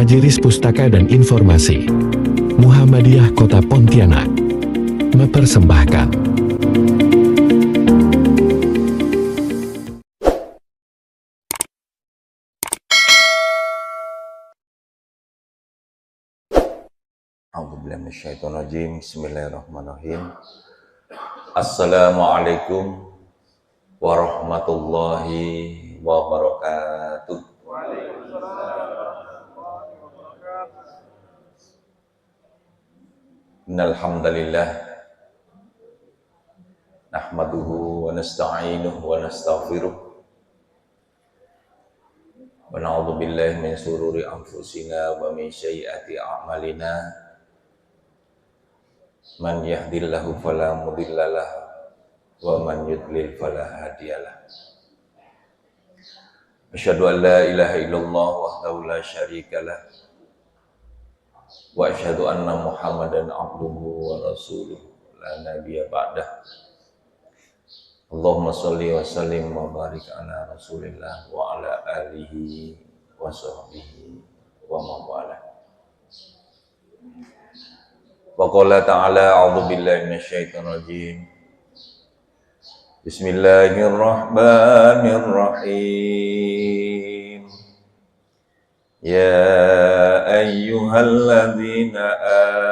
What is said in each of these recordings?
Majelis Pustaka dan Informasi Muhammadiyah Kota Pontianak mempersembahkan Bismillahirrahmanirrahim. Assalamualaikum warahmatullahi wabarakatuh. Innal hamdalillah nahmaduhu wa nasta'inuhu wa nastaghfiruh wa na'udzu billahi min shururi anfusina wa min sayyiati a'malina. Man yahdihillahu fala mudhillalah wa man yudlil fala hadiyalah. Asyhadu an la ilaha illallah wahdahu la syarikalah wa asyhadu anna Muhammadan abduhu wa rasuluh la nabiyya ba'dah. Allahumma shalli wa sallim wa barik ala Rasulillah wa ala alihi wa sahbihi wa man walah. Wa qala ta'ala a'udzu billahi minasyaitonir rajim. Bismillahirrahmanirrahim. Ya ayyuhalladzina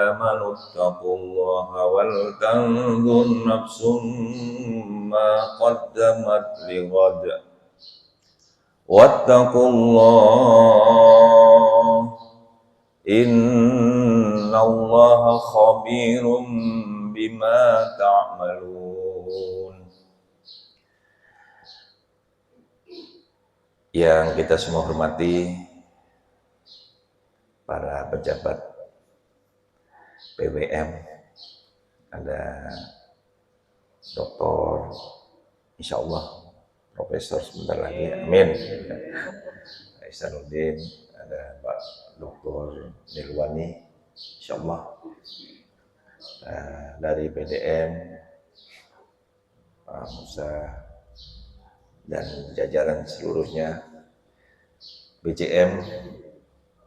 amanu taqullaha wal tanzur nafsum ma qaddamat lighad wattaqullaha innallaha khabirum bima ta'malun. Yang kita semua hormati para pejabat PWM, ada doktor, insya Allah, profesor sebentar lagi, amin, Ihsanuddin, ada Pak Dr. Nilwani, insya Allah, dari PDM, Pak Musa, dan jajaran seluruhnya, BCM,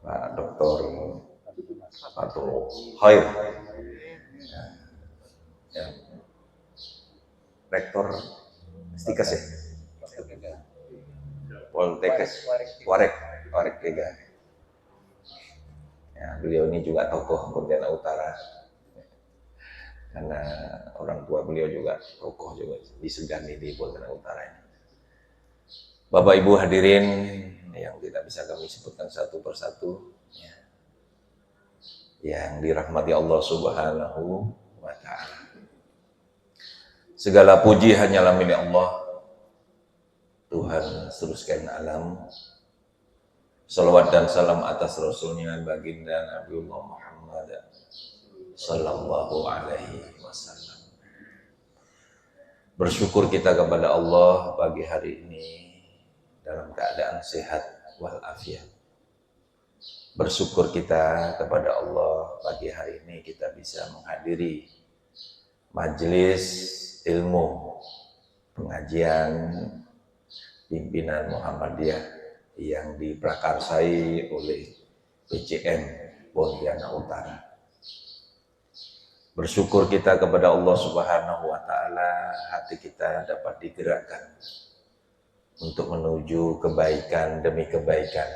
Pak Dr. Fatul Khair, ya. Rektor Stikes ya, Poltekkes Warek Kega. Ya, beliau ini juga tokoh Pontianak Utara, karena orang tua beliau juga tokoh juga disegani di Pontianak Utara ini. Bapak Ibu hadirin yang tidak bisa kami sebutkan satu persatu, ya, yang dirahmati Allah Subhanahu wa Ta'ala. Segala puji hanyalah milik Allah, Tuhan seluruh sekalian alam. Salawat dan salam atas Rasulnya baginda Nabiullah Muhammad sallallahu alaihi wasallam. Bersyukur kita kepada Allah pagi hari ini dalam keadaan sehat walafiat. Bersyukur kita kepada Allah pagi hari ini kita bisa menghadiri majelis ilmu pengajian pimpinan Muhammadiyah yang diprakarsai oleh BCM Pontianak Utara. Bersyukur kita kepada Allah Subhanahu wa Ta'ala, hati kita dapat digerakkan untuk menuju kebaikan demi kebaikan,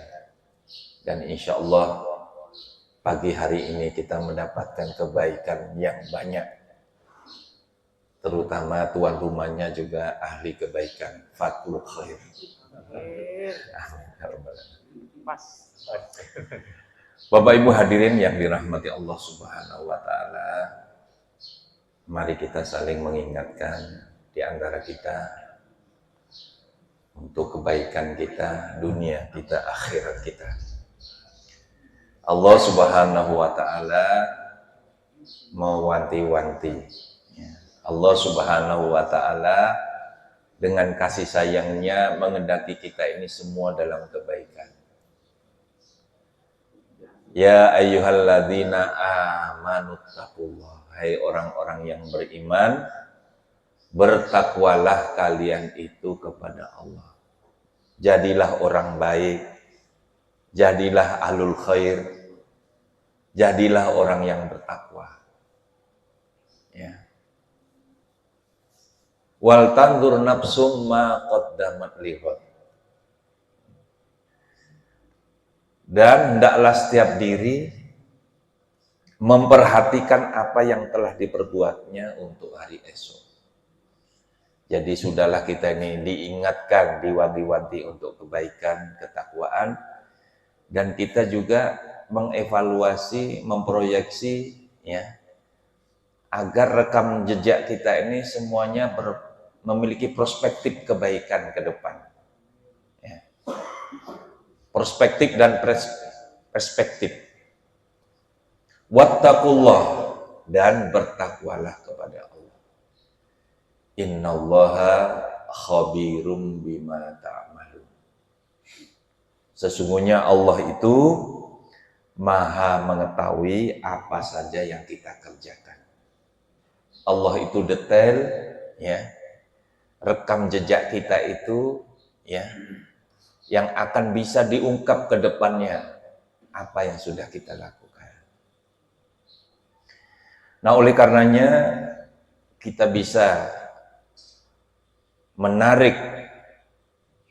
dan insya Allah pagi hari ini kita mendapatkan kebaikan yang banyak, terutama tuan rumahnya juga ahli kebaikan, Fatul Khair. Bapak Ibu hadirin yang dirahmati Allah Subhanahu wa Ta'ala, mari kita saling mengingatkan di antara kita untuk kebaikan kita, dunia kita, akhirat kita. Allah Subhanahu wa Ta'ala mewanti-wanti. Allah Subhanahu wa Ta'ala dengan kasih sayangnya mengendaki kita ini semua dalam kebaikan. Ya ayyuhalladzina amanu taqullah. Hai orang-orang yang beriman, bertakwalah kalian itu kepada Allah. Jadilah orang baik, jadilah ahlul khair, jadilah orang yang bertakwa. Ya. Wal tanzur nafsum ma qaddamat lighad. Dan hendaklah setiap diri memperhatikan apa yang telah diperbuatnya untuk hari esok. Jadi sudahlah kita ini diingatkan, diwanti-wanti untuk kebaikan, ketakwaan, dan kita juga mengevaluasi, memproyeksi, ya, agar rekam jejak kita ini semuanya memiliki perspektif kebaikan ke depan. Ya. Perspektif dan perspektif. Wattaqullah, dan bertakwalah kepada Allah. Innallaha khabirum bima ta'malun. Sesungguhnya Allah itu maha mengetahui apa saja yang kita kerjakan. Allah itu detail, ya. Rekam jejak kita itu, ya, yang akan bisa diungkap ke depannya apa yang sudah kita lakukan. Nah, oleh karenanya kita bisa menarik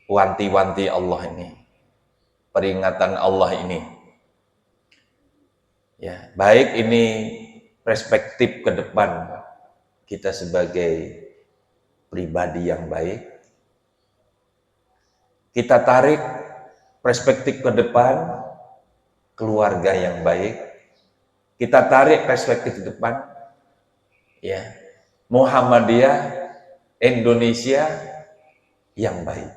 wanti-wanti Allah ini, peringatan Allah ini. Ya, baik ini perspektif ke depan kita sebagai pribadi yang baik. Kita tarik perspektif ke depan keluarga yang baik. Kita tarik perspektif ke depan, ya, Muhammadiyah Indonesia yang baik.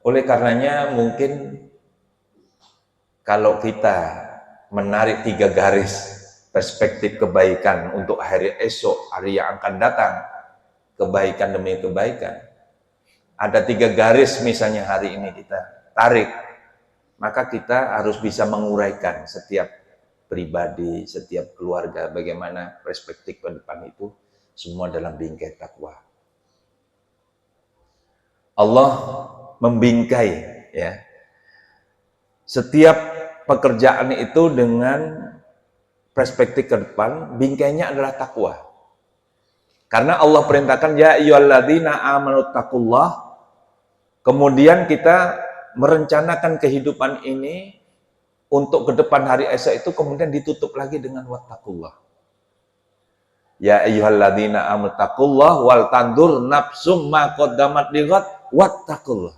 Oleh karenanya mungkin kalau kita menarik 3 garis perspektif kebaikan untuk hari esok, hari yang akan datang, kebaikan demi kebaikan, ada 3 garis misalnya hari ini kita tarik, maka kita harus bisa menguraikan setiap pribadi, setiap keluarga, bagaimana perspektif ke depan itu semua dalam bingkai takwa. Allah membingkai, ya, setiap pekerjaan itu dengan perspektif ke depan, bingkainya adalah takwa. Karena Allah perintahkan ya ayyuhalladzina amanu taqullah, kemudian kita merencanakan kehidupan ini untuk ke depan hari esok itu kemudian ditutup lagi dengan wattaqullah. Ya ayyuhalladzina amanu taqullah wal tandur nafsum ma qaddamat lighad wattaqullah.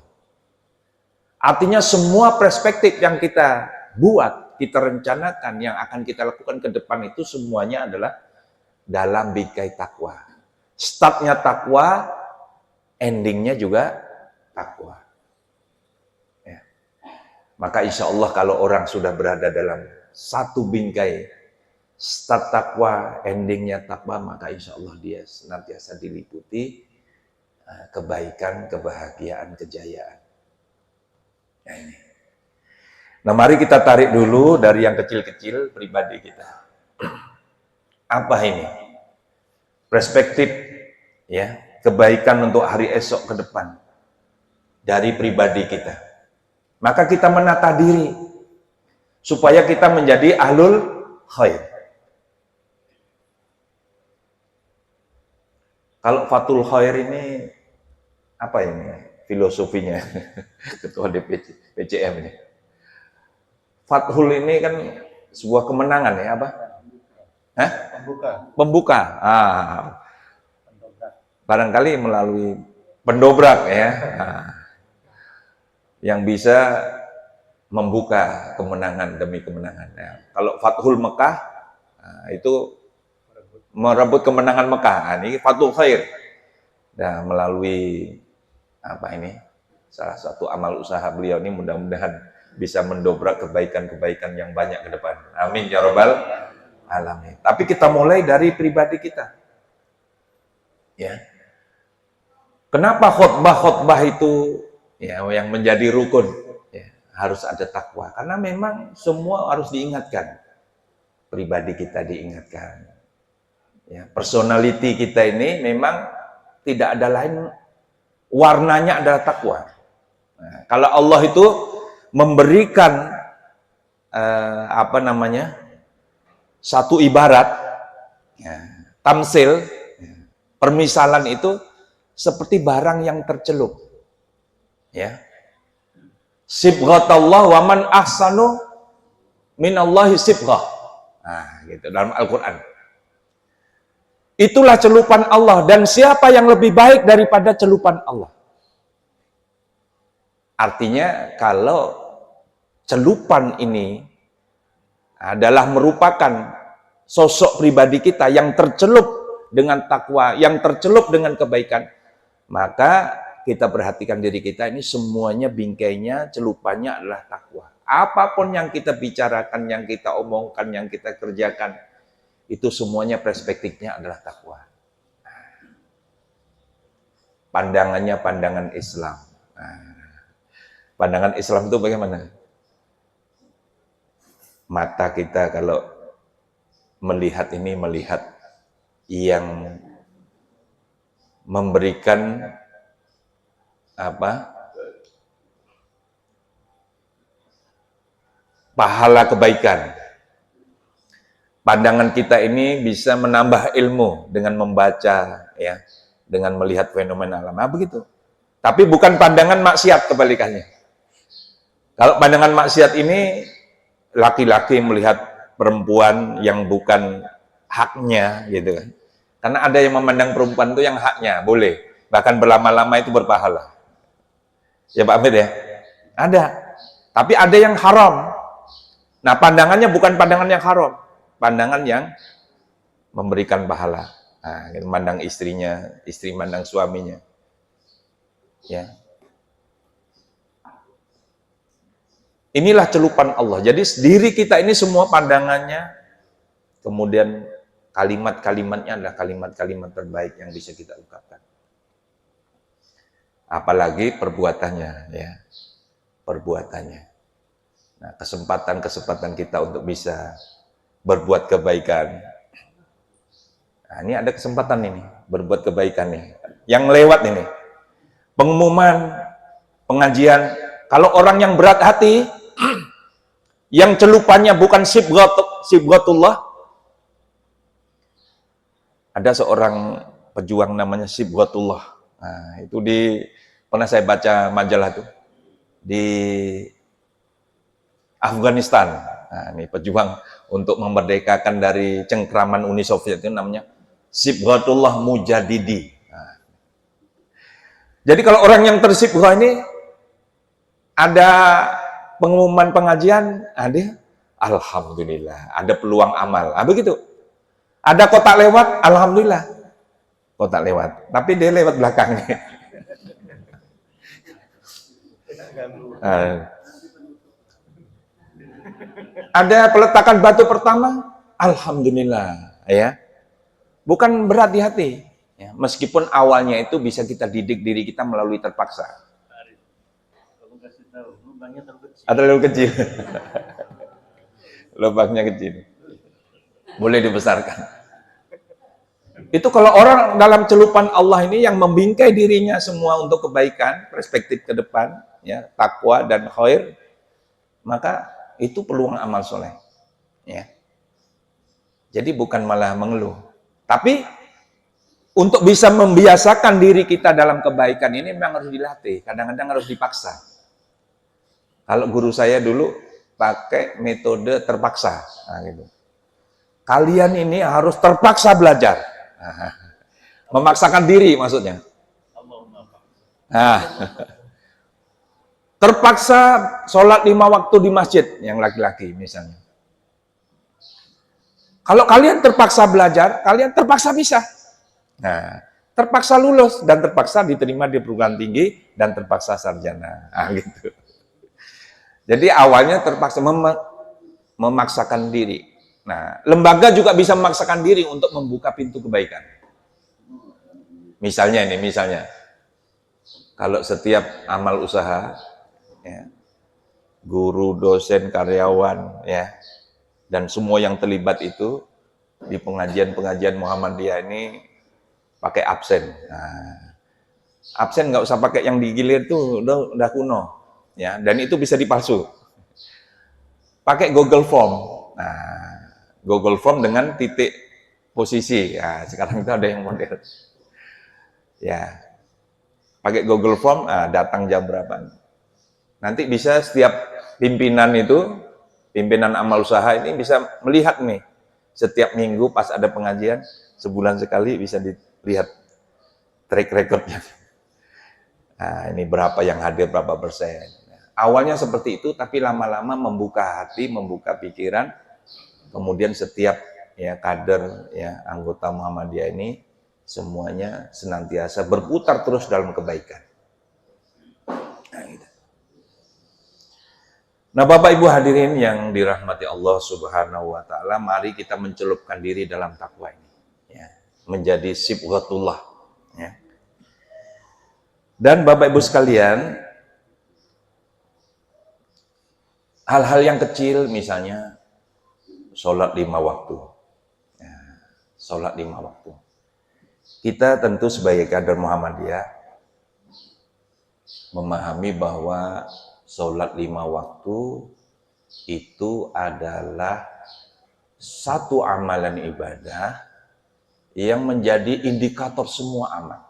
Artinya semua perspektif yang kita buat, kita rencanakan, yang akan kita lakukan ke depan itu semuanya adalah dalam bingkai takwa. Startnya takwa, endingnya juga takwa. Ya. Maka insya Allah kalau orang sudah berada dalam satu bingkai, start takwa, endingnya takwa, maka insya Allah dia senantiasa diliputi kebaikan, kebahagiaan, kejayaan. Ya, ini. Nah, mari kita tarik dulu dari yang kecil-kecil pribadi kita. Apa ini? Perspektif, ya, kebaikan untuk hari esok ke depan dari pribadi kita. Maka kita menata diri supaya kita menjadi ahlul khair. Kalau Fathul Khair ini apa ini filosofinya? Ketua DPC PCM ini. Fathul ini kan sebuah kemenangan, ya, apa? Hah? Pembuka. Barangkali melalui pendobrak, ya. Yang bisa membuka kemenangan demi kemenangan. Nah, kalau Fathul Mekah, itu merebut kemenangan Mekah. Nah, ini Fathul Khair. Nah, melalui apa ini? Salah satu amal usaha beliau ini mudah-mudahan bisa mendobrak kebaikan-kebaikan yang banyak ke depan. Amin ya rabbal alamin. Tapi kita mulai dari pribadi kita. Ya. Kenapa khotbah-khotbah itu, ya, yang menjadi rukun, ya, harus ada takwa? Karena memang semua harus diingatkan. Pribadi kita diingatkan. Ya, personality kita ini memang tidak ada lain warnanya adalah takwa. Nah, kalau Allah itu memberikan satu ibarat, ya, tamsil, permisalan itu seperti barang yang tercelup, ya. Sibghatallah wa man ahsanu minallahi sibghah. Nah, gitu dalam Al-Qur'an. Itulah celupan Allah, dan siapa yang lebih baik daripada celupan Allah? Artinya kalau celupan ini adalah merupakan sosok pribadi kita yang tercelup dengan takwa, yang tercelup dengan kebaikan, maka kita perhatikan diri kita ini semuanya bingkainya, celupannya adalah takwa. Apapun yang kita bicarakan, yang kita omongkan, yang kita kerjakan, itu semuanya perspektifnya adalah takwa. Pandangannya pandangan Islam. Pandangan Islam itu bagaimana? Mata kita kalau melihat ini, melihat yang memberikan pahala kebaikan. Pandangan kita ini bisa menambah ilmu dengan membaca, ya, dengan melihat fenomena alam. Nah, begitu. Tapi bukan pandangan maksiat, kebalikannya. Kalau pandangan maksiat ini, laki-laki melihat perempuan yang bukan haknya, gitu kan. Karena ada yang memandang perempuan itu yang haknya, boleh. Bahkan berlama-lama itu berpahala. Ya Pak Amir ya? Ada. Tapi ada yang haram. Nah, pandangannya bukan pandangan yang haram. Pandangan yang memberikan pahala. Nah, memandang istrinya, istri memandang suaminya. Ya. Inilah celupan Allah. Jadi diri kita ini semua pandangannya, kemudian kalimat-kalimatnya adalah kalimat-kalimat terbaik yang bisa kita ungkapkan. Apalagi perbuatannya, ya. Perbuatannya. Nah, kesempatan-kesempatan kita untuk bisa berbuat kebaikan. Nah, ini ada kesempatan ini, berbuat kebaikan nih. Yang lewat ini. Pengumuman, pengajian. Kalau orang yang berat hati, yang celupannya bukan sibghatullah. Ada seorang pejuang namanya Sibghatullah. Nah, itu pernah saya baca majalah tuh di Afghanistan. Nah, ini pejuang untuk memerdekakan dari cengkraman Uni Soviet itu namanya Sibghatullah Mujadidi. Nah, jadi kalau orang yang tersibghah ini ada pengumuman pengajian, ada alhamdulillah, ada peluang amal. Ah, begitu. Ada kotak lewat, alhamdulillah. Kotak lewat, tapi dia lewat belakangnya. Ada peletakan batu pertama, alhamdulillah, ya. Bukan berat di hati, ya. Meskipun awalnya itu bisa kita didik diri kita melalui terpaksa. Ada lubang kecil. Lubangnya kecil. Boleh dibesarkan. Itu kalau orang dalam celupan Allah ini yang membingkai dirinya semua untuk kebaikan, perspektif ke depan, ya, takwa dan khair, maka itu peluang amal soleh. Ya. Jadi bukan malah mengeluh. Tapi untuk bisa membiasakan diri kita dalam kebaikan ini memang harus dilatih. Kadang-kadang harus dipaksa. Kalau guru saya dulu pakai metode terpaksa. Nah, gitu. Kalian ini harus terpaksa belajar. Nah, memaksakan diri maksudnya. Nah, terpaksa sholat 5 waktu di masjid, yang laki-laki misalnya. Kalau kalian terpaksa belajar, kalian terpaksa bisa. Nah, terpaksa lulus dan terpaksa diterima di perguruan tinggi dan terpaksa sarjana. Nah, gitu. Jadi awalnya terpaksa memaksakan diri. Nah, lembaga juga bisa memaksakan diri untuk membuka pintu kebaikan. Misalnya, kalau setiap amal usaha, ya, guru, dosen, karyawan, ya, dan semua yang terlibat itu di pengajian-pengajian Muhammadiyah ini pakai absen. Nah, Absen nggak usah pakai yang digilir tuh udah kuno, ya. Dan itu bisa dipalsu. Pakai Google Form. Nah, Google Form dengan titik posisi. Ya, sekarang itu ada yang modern. Ya, pakai Google Form, datang jam berapa. Nanti bisa setiap pimpinan amal usaha ini bisa melihat nih, setiap minggu pas ada pengajian, sebulan sekali bisa dilihat track recordnya. Nah, ini berapa yang hadir, berapa persen. Awalnya seperti itu, tapi lama-lama membuka hati, membuka pikiran, kemudian setiap ya kader, ya anggota Muhammadiyah ini semuanya senantiasa berputar terus dalam kebaikan. Nah, gitu. Nah, Bapak Ibu hadirin yang dirahmati Allah Subhanahu wa taala, mari kita mencelupkan diri dalam takwa ini, ya, menjadi sibghatullah, ya. Dan Bapak Ibu sekalian, hal-hal yang kecil misalnya sholat 5 waktu. Ya, sholat 5 waktu. Kita tentu sebagai kader Muhammadiyah memahami bahwa sholat 5 waktu itu adalah satu amalan ibadah yang menjadi indikator semua amal.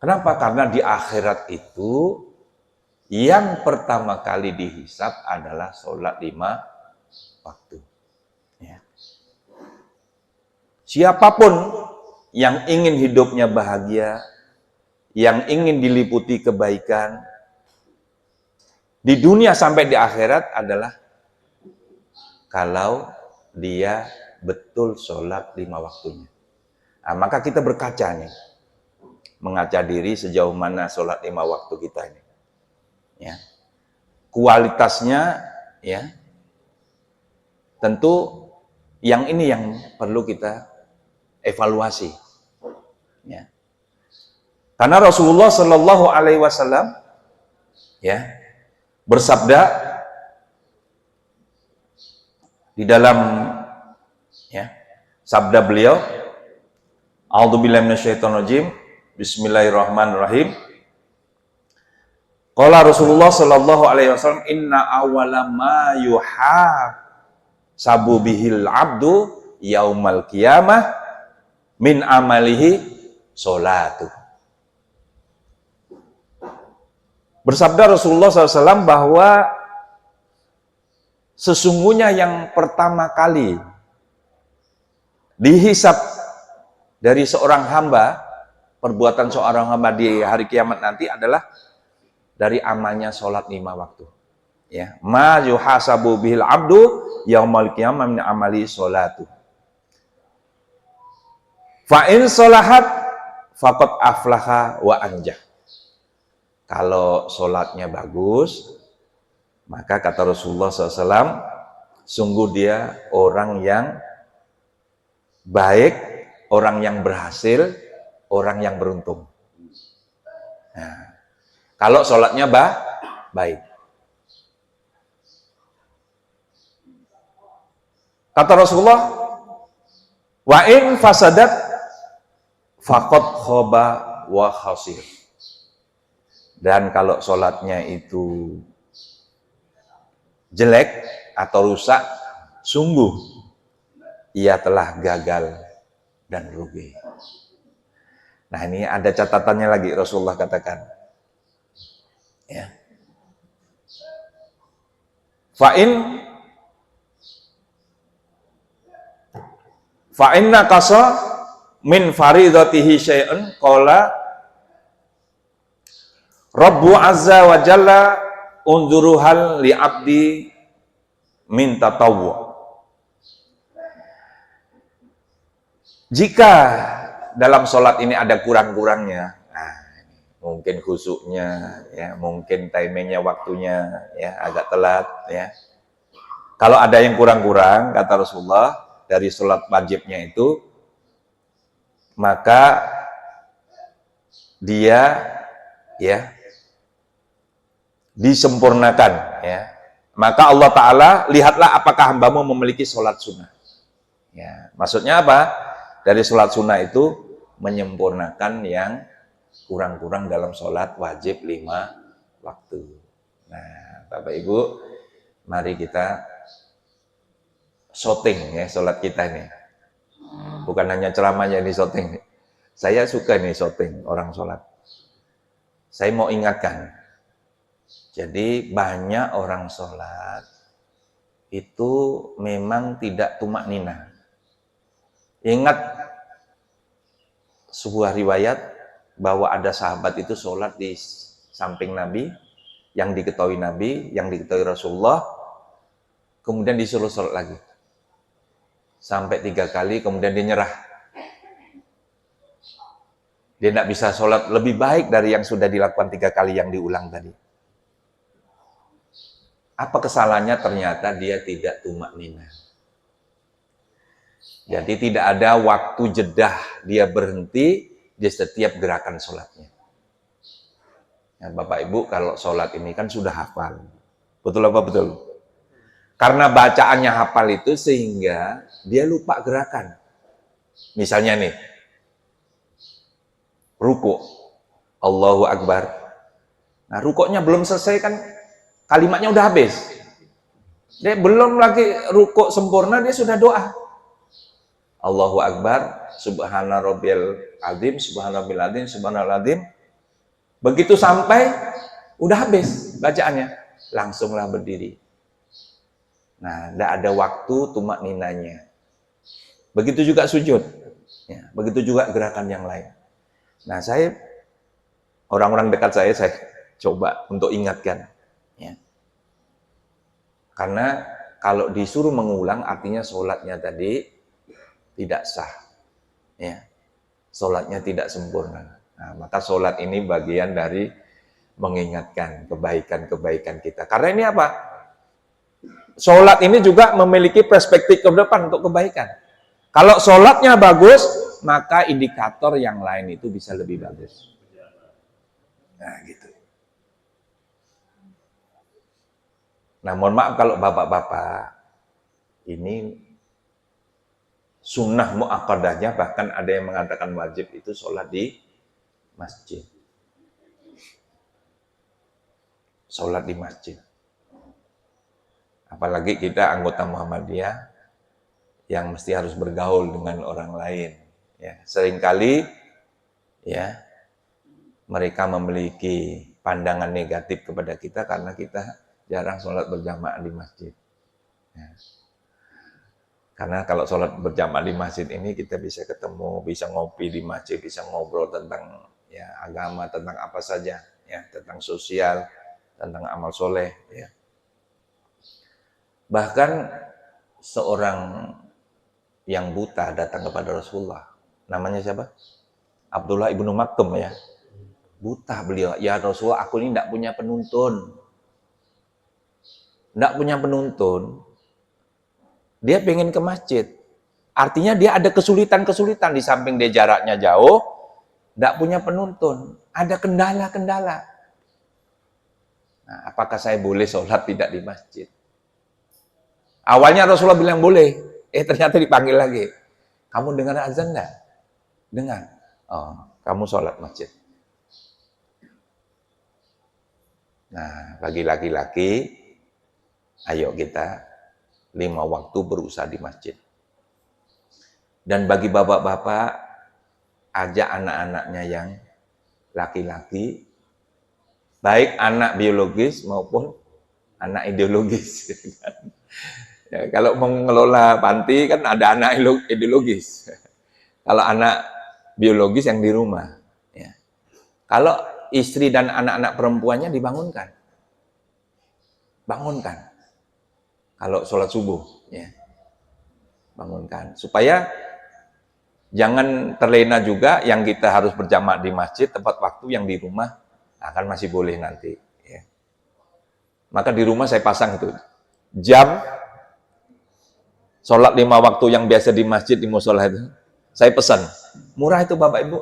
Kenapa? Karena di akhirat itu yang pertama kali dihisab adalah sholat 5 waktu. Ya. Siapapun yang ingin hidupnya bahagia, yang ingin diliputi kebaikan, di dunia sampai di akhirat adalah kalau dia betul sholat 5 waktunya. Nah, maka kita berkaca nih, mengaca diri sejauh mana sholat 5 waktu kita ini. Ya. Kualitasnya, ya, tentu yang ini yang perlu kita evaluasi. Ya. Karena Rasulullah Shallallahu Alaihi Wasallam, ya, bersabda di dalam, ya, sabda beliau, A'udzubillahi minasyaitonirrajim, Bismillahirrahmanirrahim. Qala Rasulullah Shallallahu Alaihi Wasallam, Inna awwala ma yuhasabu bihil abdu yaumal qiyamah min amalihi sholatu. Bersabda Rasulullah SAW bahwa sesungguhnya yang pertama kali dihisab dari seorang hamba, perbuatan seorang hamba di hari kiamat nanti adalah dari amalnya sholat 5 waktu. Ya, ma yuhasabu bihil abdu yaumal qiyamah min amali sholatu. Fa in sholahat faqad aflaha wa anjah. Kalau sholatnya bagus, maka kata Rasulullah SAW, sungguh dia orang yang baik, orang yang berhasil, orang yang beruntung. Nah, kalau sholatnya baik. Kata Rasulullah, wa in fasadat faqad khaba wa khasir. Dan kalau sholatnya itu jelek atau rusak, sungguh ia telah gagal dan rugi. Nah, ini ada catatannya lagi, Rasulullah katakan. Ya. Fa'inna kasa min faridatihi syai'un qala Rabbu azza wa jalla unzuru hal li abdi min tatawwu. Jika dalam sholat ini ada kurang-kurangnya, mungkin khusyuknya, ya, mungkin timingnya, waktunya, ya, agak telat, ya. Kalau ada yang kurang-kurang, kata Rasulullah, dari sholat wajibnya itu, maka dia, ya, disempurnakan, ya. Maka Allah Ta'ala, lihatlah apakah hambamu memiliki sholat sunnah. Ya, maksudnya apa? Dari sholat sunnah itu menyempurnakan yang kurang-kurang dalam sholat wajib 5 waktu. Nah, Bapak Ibu, mari kita syuting ya sholat kita ini. Bukan hanya ceramahnya ini syuting. Saya suka nih syuting orang sholat. Saya mau ingatkan. Jadi banyak orang sholat itu memang tidak tumak nina. Ingat sebuah riwayat bahwa ada sahabat itu sholat di samping Nabi, yang diketahui Nabi, yang diketahui Rasulullah, kemudian disuruh sholat lagi. Sampai 3 kali, kemudian dia nyerah. Dia tidak bisa sholat lebih baik dari yang sudah dilakukan 3 kali yang diulang tadi. Apa kesalahannya? Ternyata dia tidak tumak nina. Jadi tidak ada waktu jedah dia berhenti di setiap gerakan sholatnya. Nah, Bapak Ibu kalau sholat ini kan sudah hafal. Betul apa betul? Karena bacaannya hafal itu sehingga dia lupa gerakan. Misalnya nih, ruku, Allahu Akbar. Nah rukuknya belum selesai kan kalimatnya udah habis. Dia belum lagi ruku sempurna, dia sudah doa. Allahu Akbar, Subhana Rabbiyal Azim, Subhana Rabbil Azim, Subhana Azim. Begitu sampai, udah habis bacaannya. Langsunglah berdiri. Nah, tidak ada waktu tumak ninanya. Begitu juga sujud. Ya, begitu juga gerakan yang lain. Nah, orang-orang dekat saya coba untuk ingatkan. Ya. Karena kalau disuruh mengulang, artinya sholatnya tadi tidak sah. Ya. Sholatnya tidak sempurna. Nah, maka sholat ini bagian dari mengingatkan kebaikan-kebaikan kita. Karena ini apa? Sholat ini juga memiliki perspektif ke depan untuk kebaikan. Kalau sholatnya bagus, maka indikator yang lain itu bisa lebih bagus. Nah, gitu. Nah, mohon maaf kalau bapak-bapak, ini sunnah muakkadahnya, bahkan ada yang mengatakan wajib itu sholat di masjid. Sholat di masjid. Apalagi kita anggota Muhammadiyah yang mesti harus bergaul dengan orang lain. Ya, seringkali ya mereka memiliki pandangan negatif kepada kita karena kita jarang sholat berjamaah di masjid. Ya. Karena kalau sholat berjamaah di masjid ini kita bisa ketemu, bisa ngopi di masjid, bisa ngobrol tentang ya agama, tentang apa saja, ya tentang sosial, tentang amal soleh. Ya. Bahkan seorang yang buta datang kepada Rasulullah. Namanya siapa? Abdullah ibnu Maktum ya. Buta beliau. Ya Rasulullah, aku ini tidak punya penuntun. Tidak punya penuntun. Dia pengen ke masjid. Artinya dia ada kesulitan-kesulitan. Di samping dia jaraknya jauh, tidak punya penuntun. Ada kendala-kendala. Nah, apakah saya boleh sholat tidak di masjid? Awalnya Rasulullah bilang boleh, ternyata dipanggil lagi. Kamu dengar azan enggak? Dengar. Oh, kamu sholat masjid. Nah, bagi laki-laki, ayo kita 5 waktu berusaha di masjid. Dan bagi bapak-bapak, ajak anak-anaknya yang laki-laki, baik anak biologis maupun anak ideologis. Ya, kalau mengelola panti kan ada anak ideologis. Kalau anak biologis yang di rumah. Ya. Kalau istri dan anak-anak perempuannya dibangunkan. Bangunkan. Kalau sholat subuh. Ya. Bangunkan. Supaya jangan terlena juga yang kita harus berjamaah di masjid, tepat waktu yang di rumah akan masih boleh nanti. Ya. Maka di rumah saya pasang itu. Jam sholat 5 waktu yang biasa di masjid, di musola itu, saya pesan. Murah itu Bapak Ibu.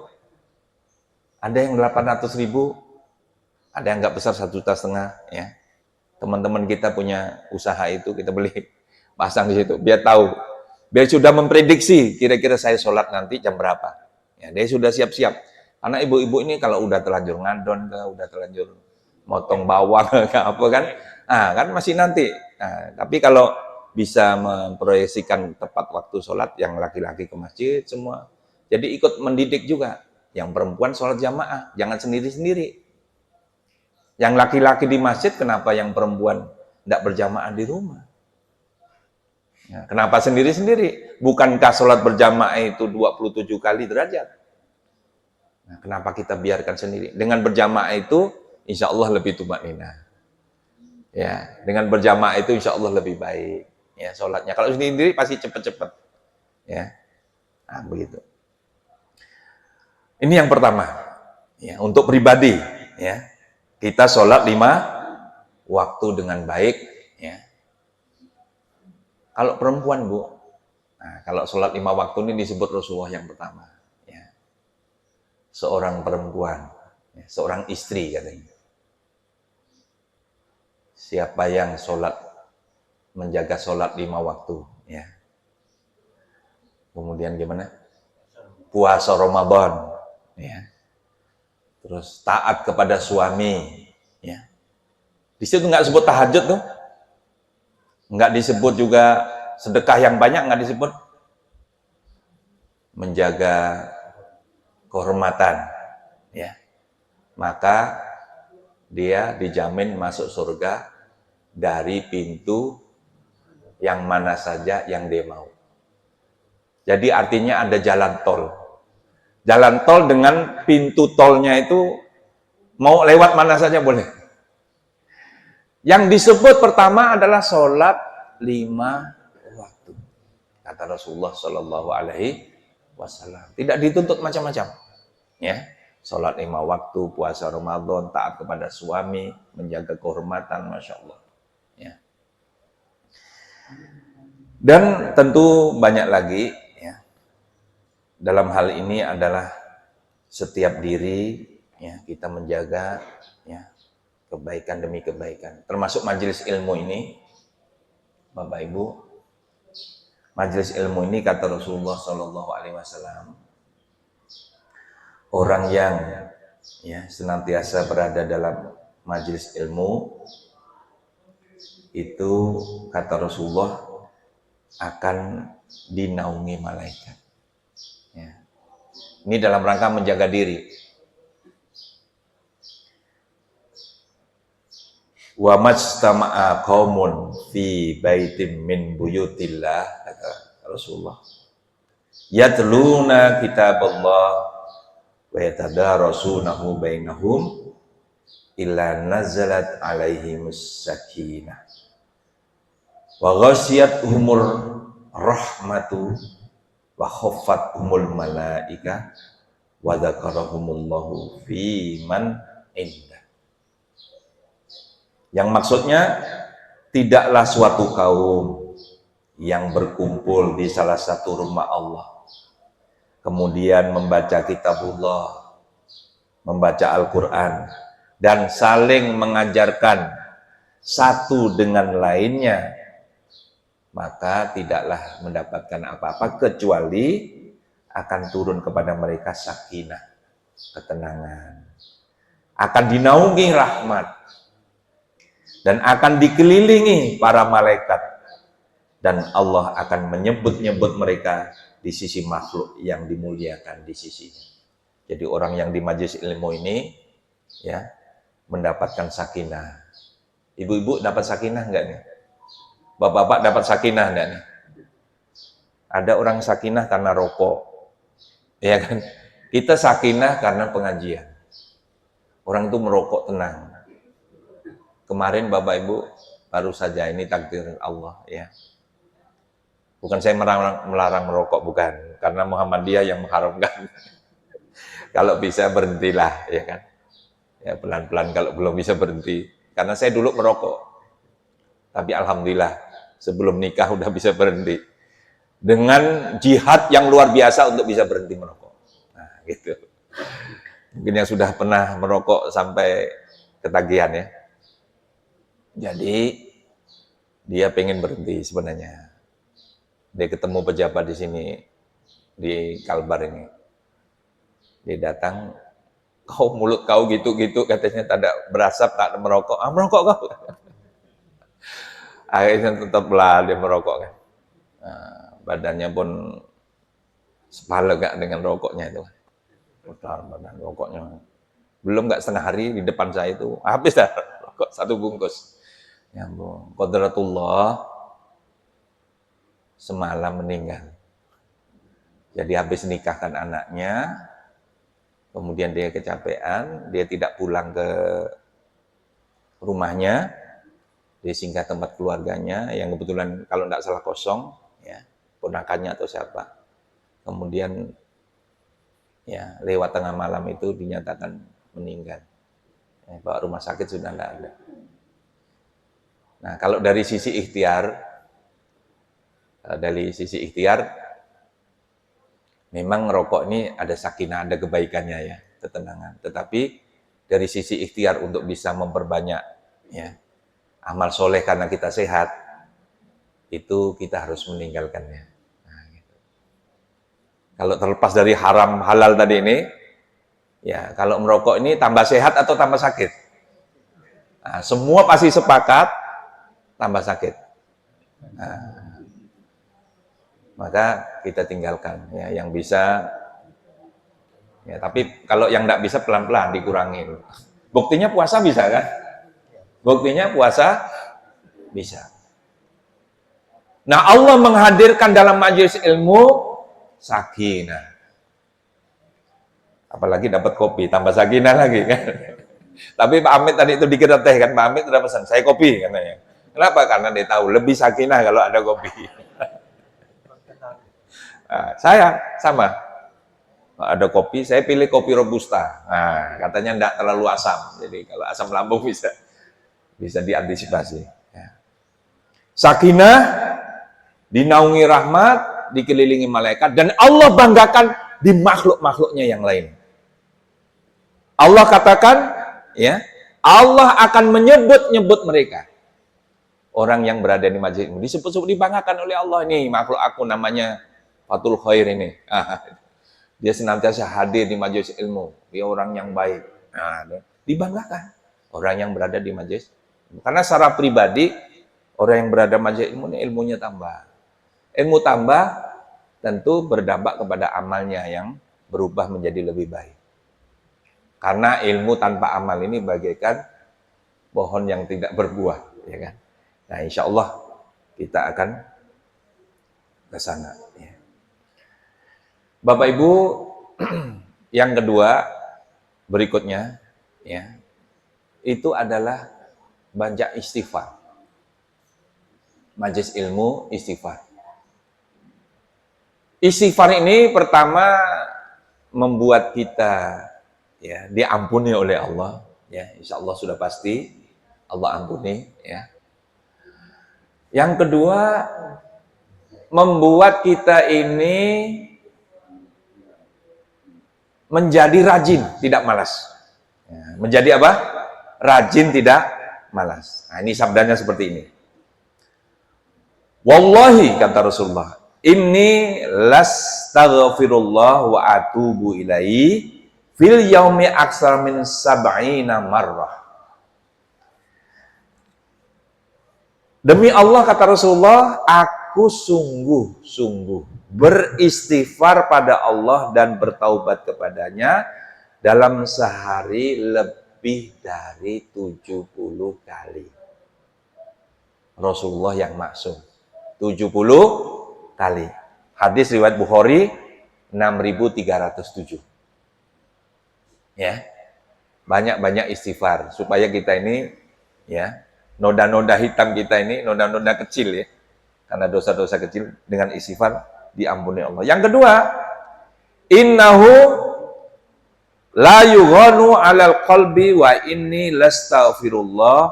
Ada yang 800.000, ada yang nggak besar 1,5 juta. Ya. Teman-teman kita punya usaha itu, kita beli, pasang di situ, biar tahu. Biar sudah memprediksi, kira-kira saya sholat nanti jam berapa. Ya, dia sudah siap-siap. Karena ibu-ibu ini kalau udah terlanjur ngadon, udah terlanjur motong bawang, apa kan, kan masih nanti. Nah, tapi kalau bisa memproyeksikan tepat waktu sholat, yang laki-laki ke masjid semua. Jadi ikut mendidik juga. Yang perempuan sholat jamaah, jangan sendiri-sendiri. Yang laki-laki di masjid, kenapa yang perempuan tidak berjamaah di rumah? Ya, kenapa sendiri-sendiri? Bukankah sholat berjamaah itu 27 kali derajat? Nah, kenapa kita biarkan sendiri? Dengan berjamaah itu, insya Allah lebih tumakninah. Ya, dengan berjamaah itu insya Allah lebih baik. Ya, sholatnya. Kalau sendiri pasti cepat-cepat. Ya, nah, begitu. Ini yang pertama. Ya, untuk pribadi, ya, kita sholat 5 waktu dengan baik. Ya. Kalau perempuan, Bu, nah, kalau sholat 5 waktu ini disebut Rasulullah yang pertama. Ya. Seorang perempuan, ya, seorang istri katanya. Siapa yang sholat, menjaga sholat 5 waktu, ya. Kemudian gimana? Puasa Ramadan, ya. Terus taat kepada suami, ya. Di situ nggak disebut tahajud tuh, nggak disebut juga sedekah yang banyak, nggak disebut. Menjaga kehormatan, ya. Maka dia dijamin masuk surga dari pintu yang mana saja yang dia mau. Jadi artinya ada jalan tol. Jalan tol dengan pintu tolnya itu mau lewat mana saja boleh. Yang disebut pertama adalah sholat 5 waktu. Kata Rasulullah Shallallahu Alaihi Wasallam. Tidak dituntut macam-macam. Ya, sholat 5 waktu, puasa Ramadan, taat kepada suami, menjaga kehormatan, masya Allah. Ya. Dan tentu banyak lagi. Dalam hal ini adalah setiap diri, ya, kita menjaga, ya, kebaikan demi kebaikan. Termasuk majelis ilmu ini, Bapak Ibu, majelis ilmu ini kata Rasulullah Shallallahu Alaihi Wasallam, orang yang, ya, senantiasa berada dalam majelis ilmu itu kata Rasulullah akan dinaungi malaikat. Ya. Ini dalam rangka menjaga diri. Wa majtama'a qaumun fi baitin min buyutillah, kata Rasulullah, yatluna kitaballah wa yatadarasunahu bainahum illa nazalat alaihimus sakinah wa ghasyiyatuhumur rahmatu wa khaffathumul malaika wa dzakarahumullahu fi man indah. Yang maksudnya, tidaklah suatu kaum yang berkumpul di salah satu rumah Allah, kemudian membaca kitabullah, membaca Al-Quran, dan saling mengajarkan satu dengan lainnya, maka tidaklah mendapatkan apa-apa kecuali akan turun kepada mereka sakinah, ketenangan, akan dinaungi rahmat, dan akan dikelilingi para malaikat, dan Allah akan menyebut-nyebut mereka di sisi makhluk yang dimuliakan di sisinya. Jadi orang yang di majelis ilmu ini, ya, mendapatkan sakinah. Ibu-ibu dapat sakinah enggak nih? Bapak-bapak dapat sakinah enggak nih? Ada orang sakinah karena rokok, ya kan? Kita sakinah karena pengajian. Orang itu merokok tenang. Kemarin Bapak Ibu baru saja, ini takdir Allah, ya. Bukan saya melarang merokok, bukan. Karena Muhammadiyah yang mengharamkan. Kalau bisa berhentilah, ya kan. Ya pelan-pelan kalau belum bisa berhenti. Karena saya dulu merokok. Tapi alhamdulillah sebelum nikah udah bisa berhenti. Dengan jihad yang luar biasa untuk bisa berhenti merokok. Nah, gitu. Mungkin yang sudah pernah merokok sampai ketagihan, ya. Jadi dia pengen berhenti sebenarnya. Dia ketemu pejabat di sini, di Kalbar ini. Dia datang, kau mulut kau gitu-gitu katanya, tak ada berasap, tak ada merokok. Ah, merokok kau. Akhirnya tetaplah dia merokok kan. Nah, badannya pun sepalegak dengan rokoknya itu. Besar badan rokoknya. Belum nggak setengah hari di depan saya itu habis dah rokok 1 bungkus. Ya ampun, qadratullah semalam meninggal. Jadi habis nikahkan anaknya, kemudian dia kecapean, dia tidak pulang ke rumahnya, dia singgah tempat keluarganya yang kebetulan kalau tidak salah kosong, ya ponakannya atau siapa. Kemudian ya lewat tengah malam itu dinyatakan meninggal. Bawa rumah sakit sudah tidak ada. Nah kalau dari sisi ikhtiar, memang rokok ini ada sakinah, ada kebaikannya ya, ketenangan. Tetapi dari sisi ikhtiar untuk bisa memperbanyak ya amal soleh karena kita sehat, itu kita harus meninggalkannya. Nah, gitu. Kalau terlepas dari haram halal tadi ini, ya kalau merokok ini tambah sehat atau tambah sakit? Nah, semua pasti sepakat tambah sakit. Nah, maka kita tinggalkan ya yang bisa. Ya, tapi kalau yang tidak bisa pelan-pelan dikurangin. Buktinya puasa bisa kan? Buktinya puasa bisa. Nah, Allah menghadirkan dalam majelis ilmu sakinah. Apalagi dapat kopi, tambah sakinah lagi kan. Tapi Pak Amit tadi itu dikira teh kan, Pak Amit udah pesan, saya kopi katanya. Kenapa? Karena dia tahu lebih sakinah kalau ada kopi. Nah, saya sama. Ada kopi, saya pilih kopi robusta. Nah, katanya enggak terlalu asam. Jadi kalau asam lambung bisa diantisipasi. Ya. Sakinah, dinaungi rahmat, dikelilingi malaikat, dan Allah banggakan di makhluk-makhluknya yang lain. Allah katakan, ya, Allah akan menyebut-nyebut mereka. Orang yang berada di majelis ilmu disebut-sebut, dibanggakan oleh Allah. Ini makhluk aku namanya Fatul Khair ini. Dia senantiasa hadir di majelis ilmu. Dia orang yang baik. Nah, dibanggakan orang yang berada di majelis. Karena secara pribadi orang yang berada di majelis ilmu ini ilmunya tambah. Ilmu tambah tentu berdampak kepada amalnya yang berubah menjadi lebih baik. Karena ilmu tanpa amal ini bagaikan pohon yang tidak berbuah, ya kan? Nah, insya Allah kita akan ke sana. Ya. Bapak Ibu, yang kedua berikutnya, ya, itu adalah banyak istighfar. Majelis ilmu istighfar. Istighfar ini pertama membuat kita ya diampuni oleh Allah, ya insya Allah sudah pasti Allah ampuni, ya. Yang kedua membuat kita ini menjadi rajin, tidak malas. Ya, menjadi apa? Rajin, tidak malas. Nah, ini sabdanya seperti ini. Wallahi, kata Rasulullah, inni lastaghfirullah wa atubu ilaihi fil yaumi aksar min sab'ina marrah. Demi Allah, kata Rasulullah, aku sungguh-sungguh beristighfar pada Allah dan bertaubat kepadanya dalam sehari lebih dari 70 kali. Rasulullah yang maksum 70 kali. Hadis riwayat Bukhari 6307. Ya. Banyak-banyak istighfar supaya kita ini ya, noda-noda hitam kita ini, noda-noda kecil ya. Karena dosa-dosa kecil dengan istighfar diampuni Allah. Yang kedua, innahu la yughanu 'alal qalbi wa inni lastaghfirullah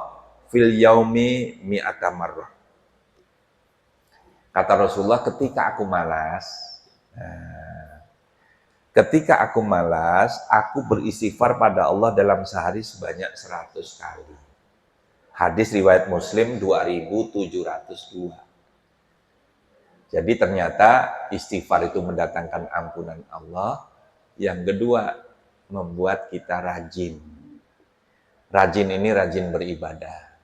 fil yaumi mi'ata marrah. Kata Rasulullah, ketika aku malas, aku beristighfar pada Allah dalam sehari sebanyak 100 kali. Hadis riwayat Muslim 2702. Jadi ternyata istighfar itu mendatangkan ampunan Allah, Yang kedua, membuat kita rajin. Rajin ini rajin beribadah,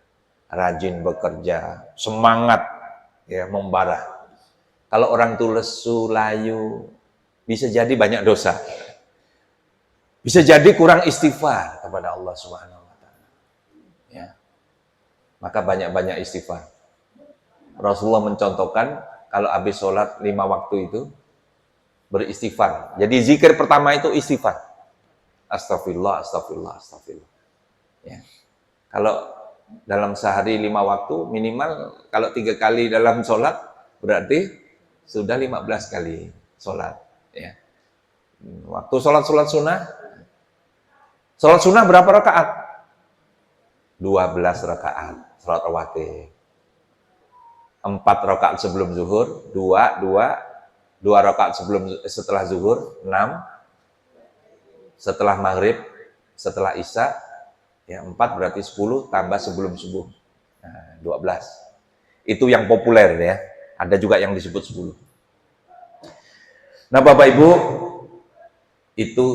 rajin bekerja, semangat ya membara. Kalau orang itu lesu, layu, bisa jadi banyak dosa. Bisa jadi kurang istighfar kepada Allah Subhanahu wa taala. Ya. Maka banyak-banyak istighfar. Rasulullah mencontohkan kalau habis sholat 5 waktu itu beristighfar. Jadi zikir pertama itu istighfar. Astagfirullah, astagfirullah, astagfirullah. Ya. Kalau dalam sehari 5 waktu, minimal kalau 3 kali dalam sholat, berarti sudah 15 kali sholat. Ya. Waktu sholat sunnah, sholat sunnah berapa rakaat? 12 rakaat, sholat rawatib. 4 rakaat sebelum zuhur, 2 rakaat setelah zuhur, 6 setelah maghrib, setelah isya, ya 4 berarti 10 tambah sebelum subuh, nah, 12. Itu yang populer ya, ada juga yang disebut 10. Nah Bapak Ibu, itu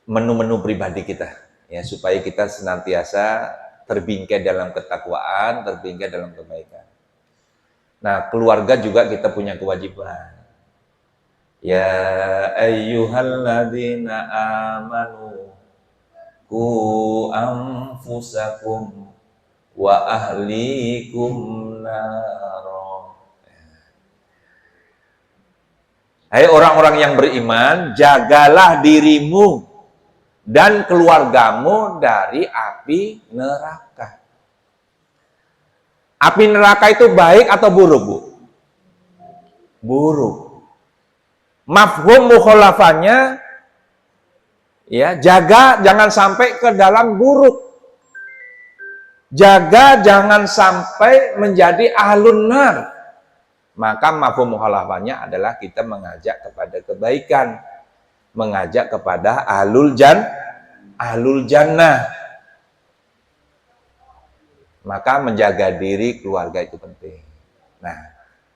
menu-menu pribadi kita, ya supaya kita senantiasa terbingkai dalam ketakwaan, terbingkai dalam kebaikan. Nah, keluarga juga kita punya kewajiban. Ya ayyuhalladzina amanu qu anfusakum wa ahlikum naro. Hai orang-orang yang beriman, jagalah dirimu dan keluargamu dari api neraka. Api neraka itu baik atau buruk, Bu? Buruk. Mafhum mukhalafannya, ya, jaga jangan sampai ke dalam buruk. Jaga jangan sampai menjadi ahlun nar. Maka mafhum mukhalafannya adalah kita mengajak kepada kebaikan, mengajak kepada ahlul jannah. Maka menjaga diri keluarga itu penting. Nah,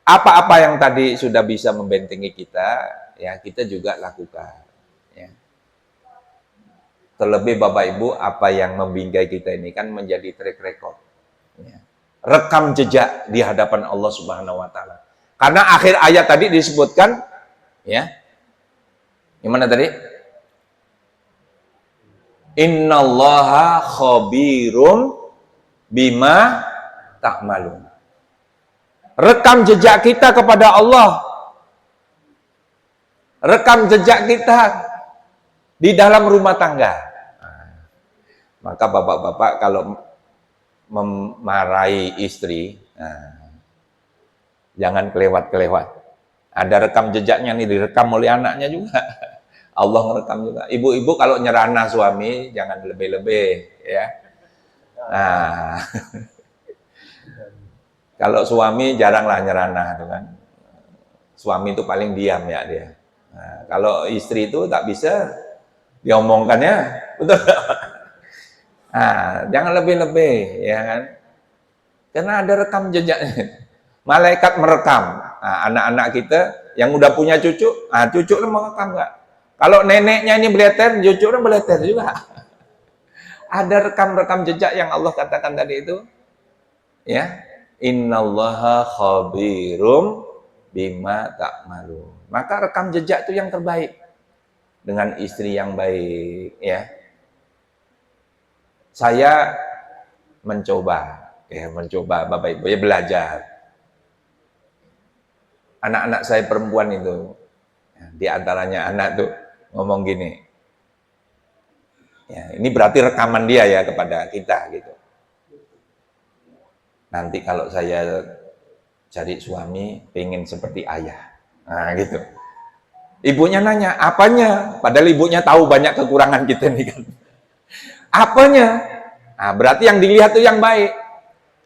apa-apa yang tadi sudah bisa membentengi kita, ya kita juga lakukan. Ya. Terlebih Bapak Ibu, apa yang membingkai kita ini kan menjadi track record. Ya. Rekam jejak di hadapan Allah Subhanahu wa taala. Karena akhir ayat tadi disebutkan, ya. Gimana tadi? Innallaha khabirum bima ta'malun. Rekam jejak kita kepada Allah. Rekam jejak kita di dalam rumah tangga. Maka bapak-bapak kalau memarahi istri, jangan kelewat-kelewat. Ada rekam jejaknya nih, direkam oleh anaknya juga. Allah ngerekam juga. Ibu-ibu kalau nyerana suami, jangan lebih-lebih, ya. Nah, kalau suami jaranglah nyerana, kan? Suami itu paling diam ya dia. Nah, kalau istri itu tak bisa diomongkannya, betul. Nah, jangan lebih-lebih, ya kan? Karena ada rekam jejaknya. Malaikat merekam. Nah, anak-anak kita yang udah punya cucu, cucu itu merekam nggak? Kalau neneknya ini beleter, cucunya beleter juga. Ada rekam-rekam jejak yang Allah katakan tadi itu, ya. Innallaha khabirum bima ta'malun. Maka rekam jejak itu yang terbaik dengan istri yang baik, ya. Saya mencoba Bapak Ibu ya, belajar. Anak-anak saya perempuan itu, di antaranya anak tuh ngomong gini. Ya, ini berarti rekaman dia ya kepada kita gitu. Nanti kalau saya cari suami, pengen seperti ayah. Nah gitu. Ibunya nanya, apanya? Padahal ibunya tahu banyak kekurangan kita nih kan. Apanya? Nah, berarti yang dilihat tuh yang baik.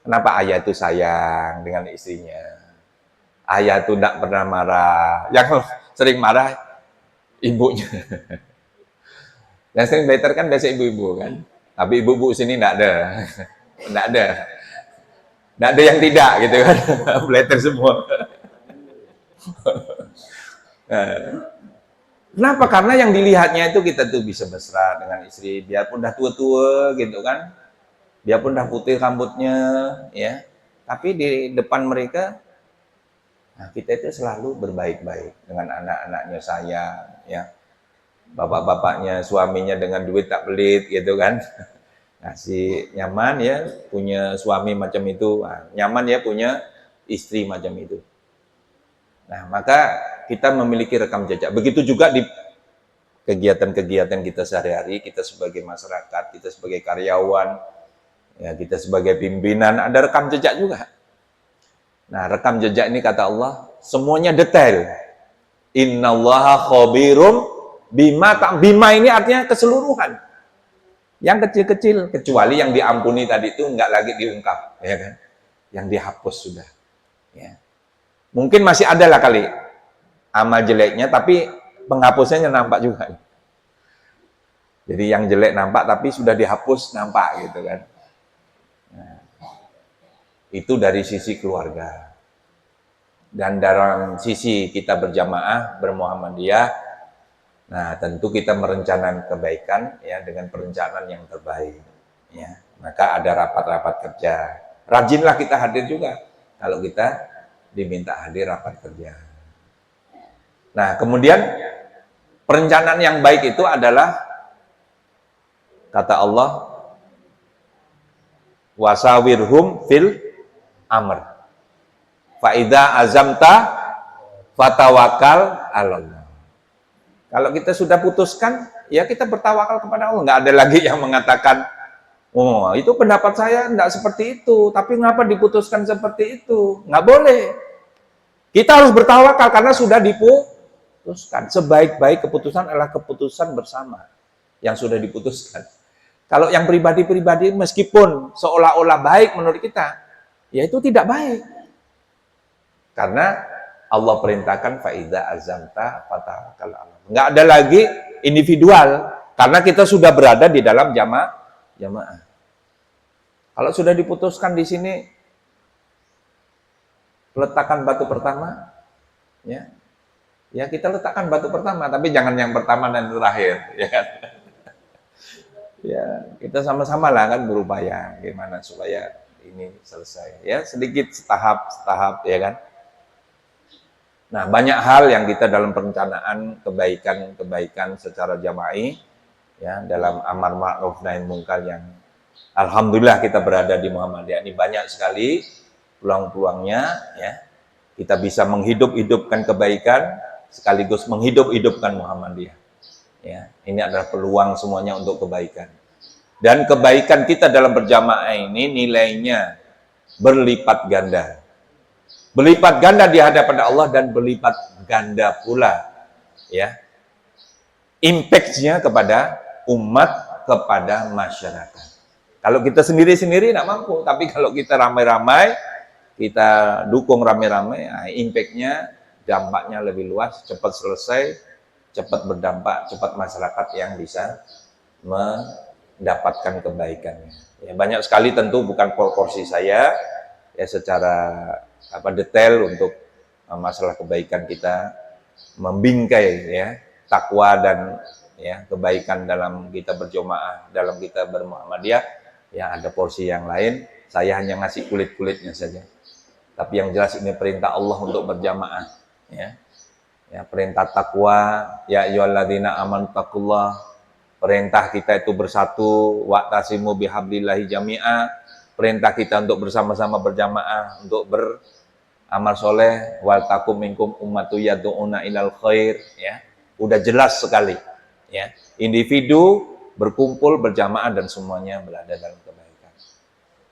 Kenapa ayah itu sayang dengan istrinya? Ayah tuh tidak pernah marah. Yang sering marah, ibunya. Yang sering better kan biasa ibu-ibu kan. Tapi ibu-ibu sini tidak ada. Tidak ada. Tidak ada yang tidak gitu kan. Better semua. Kenapa? Karena yang dilihatnya itu kita tuh bisa mesra dengan istri, biarpun udah tua-tua gitu kan, biarpun udah putih rambutnya, ya. Tapi di depan mereka, nah kita itu selalu berbaik-baik dengan anak-anaknya sayang, ya. Bapak-bapaknya, suaminya dengan duit tak pelit gitu kan. Ngasih nyaman ya, punya suami macam itu, nah, nyaman ya punya istri macam itu. Nah, maka kita memiliki rekam jejak. Begitu juga di kegiatan-kegiatan kita sehari-hari, kita sebagai masyarakat, kita sebagai karyawan, ya kita sebagai pimpinan, ada rekam jejak juga. Nah, rekam jejak ini kata Allah, semuanya detail. Innallaha khabirum bima ini artinya keseluruhan. Yang kecil-kecil, kecuali yang diampuni tadi itu nggak lagi diungkap, ya kan? Yang dihapus sudah. Ya. Mungkin masih ada lah kali amal jeleknya, tapi penghapusnya nampak juga. Jadi yang jelek nampak, tapi sudah dihapus nampak gitu kan. Nah, itu dari sisi keluarga. Dan dalam sisi kita berjamaah, bermuhammadiyah, nah tentu kita merencanakan kebaikan ya dengan perencanaan yang terbaik. Ya, maka ada rapat-rapat kerja. Rajinlah kita hadir juga kalau kita diminta hadir rapat kerja. Nah, kemudian perencanaan yang baik itu adalah kata Allah, wasawirhum fil amr. Faida azamta fatawakal Allah. Kalau kita sudah putuskan, ya kita bertawakal kepada Allah. Nggak ada lagi yang mengatakan, oh itu pendapat saya nggak seperti itu, tapi mengapa diputuskan seperti itu? Nggak boleh. Kita harus bertawakal karena sudah diputuskan. Sebaik-baik keputusan adalah keputusan bersama yang sudah diputuskan. Kalau yang pribadi-pribadi meskipun seolah-olah baik menurut kita, ya itu tidak baik. Karena Allah perintahkan faida azamta fatawakal Allah. Nggak ada lagi individual karena kita sudah berada di dalam jamaah. Kalau sudah diputuskan di sini letakkan batu pertama, ya kita letakkan batu pertama, tapi jangan yang pertama dan terakhir, ya kan? Ya kita sama-sama lah kan berupaya gimana supaya ini selesai, ya sedikit setahap, ya kan? Nah, banyak hal yang kita dalam perencanaan kebaikan secara jama'i, ya dalam amar ma'ruf nahi munkar yang alhamdulillah kita berada di Muhammadiyah ini banyak sekali peluang-peluangnya, ya kita bisa menghidup-hidupkan kebaikan sekaligus menghidup-hidupkan Muhammadiyah. Ya, ini adalah peluang semuanya untuk kebaikan. Dan kebaikan kita dalam berjamaah ini nilainya berlipat ganda. Berlipat ganda di hadapan Allah dan berlipat ganda pula ya impact-nya kepada umat, kepada masyarakat. Kalau kita sendiri-sendiri tidak mampu, tapi kalau kita ramai-ramai, kita dukung ramai-ramai, nah, impact-nya, dampaknya lebih luas, cepat selesai, cepat berdampak, cepat masyarakat yang bisa mendapatkan kebaikannya. Ya, banyak sekali tentu bukan proporsi saya, ya secara detail untuk masalah kebaikan kita membingkai ya takwa dan ya kebaikan dalam kita berjamaah, dalam kita bermuhammadiyah, ya ada porsi yang lain. Saya hanya ngasih kulit-kulitnya saja. Tapi yang jelas ini perintah Allah untuk berjamaah, ya. Ya perintah takwa, ya ayyuhalladzina amanu taqullah. Perintah kita itu bersatu, wa'tasimu bihablillahi jami'a. Perintah kita untuk bersama-sama berjamaah, untuk beramal soleh, wal takum minkum ummatu yad'una ilal khair, ya. Udah jelas sekali, ya. Individu berkumpul berjamaah dan semuanya berada dalam kebaikan.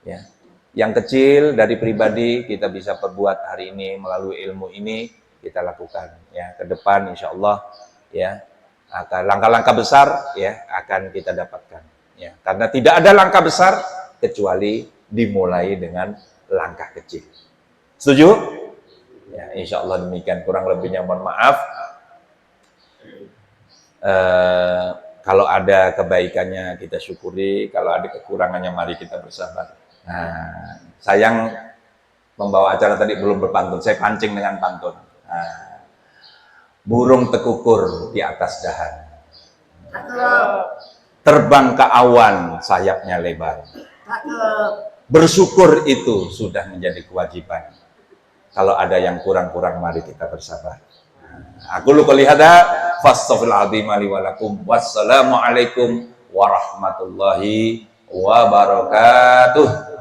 Ya. Yang kecil dari pribadi kita bisa perbuat hari ini melalui ilmu ini kita lakukan, ya. Ke depan insya Allah, ya, akan langkah-langkah besar, ya, akan kita dapatkan, ya. Karena tidak ada langkah besar kecuali dimulai dengan langkah kecil. Setuju? Ya, insya Allah demikian. Kurang lebihnya mohon maaf. Kalau ada kebaikannya kita syukuri, kalau ada kekurangannya mari kita bersabar. Nah, sayang membawa acara tadi belum berpantun. Saya pancing dengan pantun. Nah, burung tekukur di atas dahan. Terbang ke awan, sayapnya lebar. Bersyukur itu sudah menjadi kewajiban. Kalau ada yang kurang-kurang, mari kita bersabar. Aku lu kelihatan. Fastaghfirullahaladzim li wa lakum. Wassalamualaikum warahmatullahi wabarakatuh.